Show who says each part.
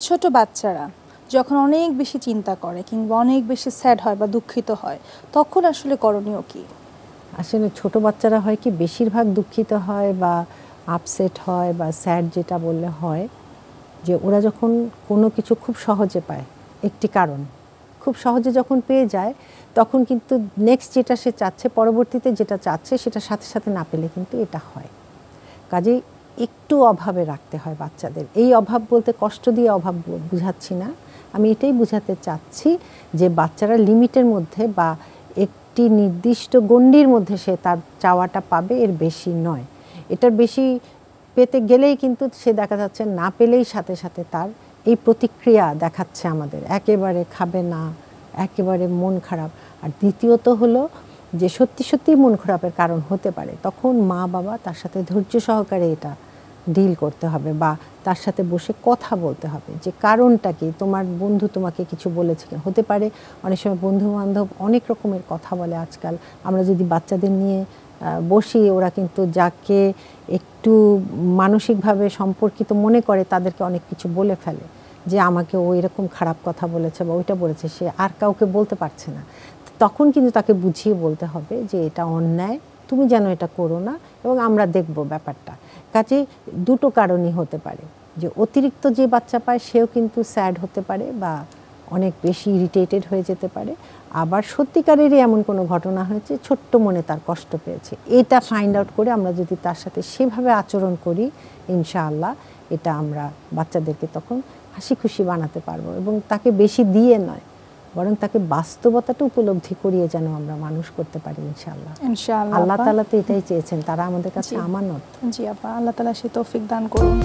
Speaker 1: ছোট বাচ্চারা যখন অনেক বেশি চিন্তা করে কিংবা অনেক বেশি স্যাড হয় বা দুঃখিত হয় তখন আসলে করণীয় কি?
Speaker 2: আসলে ছোট বাচ্চারা হয় কি বেশিরভাগ দুঃখিত হয় বা আপসেট হয় বা স্যাড যেটা বললে হয় যে ওরা যখন কোনো কিছু খুব সহজে পায়, একটি কারণ খুব সহজে যখন পেয়ে যায় তখন কিন্তু নেক্সট যেটা সে চাচ্ছে, পরবর্তীতে যেটা চাচ্ছে সেটা সাথে সাথে না পেলে কিন্তু এটা হয়। কাজেই একটু অভাবে রাখতে হয় বাচ্চাদের। এই অভাব বলতে কষ্ট দিয়ে অভাব বুঝাচ্ছি না, আমি এটাই বুঝাতে চাচ্ছি যে বাচ্চারা লিমিটের মধ্যে বা একটি নির্দিষ্ট গণ্ডির মধ্যে সে তার চাওয়াটা পাবে, এর বেশি নয়। এটার বেশি পেতে গেলেই কিন্তু সে দেখা যাচ্ছে না পেলেই সাথে সাথে তার এই প্রতিক্রিয়া দেখাচ্ছে আমাদের, একেবারে খাবে না, একেবারে মন খারাপ। আর দ্বিতীয়ত হলো যে সত্যি সত্যি মন খারাপের কারণ হতে পারে, তখন মা বাবা তার সাথে ধৈর্য সহকারে এটা ডিল করতে হবে বা তার সাথে বসে কথা বলতে হবে যে কারণটা কি, তোমার বন্ধু তোমাকে কিছু বলেছে, হতে পারে অনেক সময় বন্ধু বান্ধব অনেক রকমের কথা বলে। আজকাল আমরা যদি বাচ্চাদের নিয়ে বসি, ওরা কিন্তু যাকে একটু মানসিকভাবে সম্পর্কিত মনে করে তাদেরকে অনেক কিছু বলে ফেলে যে আমাকে ও এরকম খারাপ কথা বলেছে বা ওইটা বলেছে, সে আর কাউকে বলতে পারছে না। তখন কিন্তু তাকে বুঝিয়ে বলতে হবে যে এটা অন্যায়, তুমি যেন এটা করো না, এবং আমরা দেখব ব্যাপারটা। কাজে দুটো কারণই হতে পারে, যে অতিরিক্ত যে বাচ্চা পায় সেও কিন্তু স্যাড হতে পারে বা অনেক বেশি ইরিটেটেড হয়ে যেতে পারে, আবার সত্যিকারেরই এমন কোনো ঘটনা হয়েছে ছোট্ট মনে তার কষ্ট পেয়েছে। এটা ফাইন্ড আউট করে আমরা যদি তার সাথে সেভাবে আচরণ করি, ইনশাআল্লাহ এটা আমরা বাচ্চাদেরকে তখন হাসি খুশি বানাতে পারবো, এবং তাকে বেশি দিয়ে নয় বরং তাকে বাস্তবতাটা উপলব্ধি করিয়ে যেন আমরা মানুষ করতে পারি ইনশাআল্লাহ।
Speaker 1: ইনশাআল্লাহ
Speaker 2: আল্লাহ তাআলা তো এটাই চেয়েছেন, তারা আমাদের কাছে আমানত।
Speaker 1: জি আপা, আল্লাহ তাআলা সে তৌফিক দান করুন।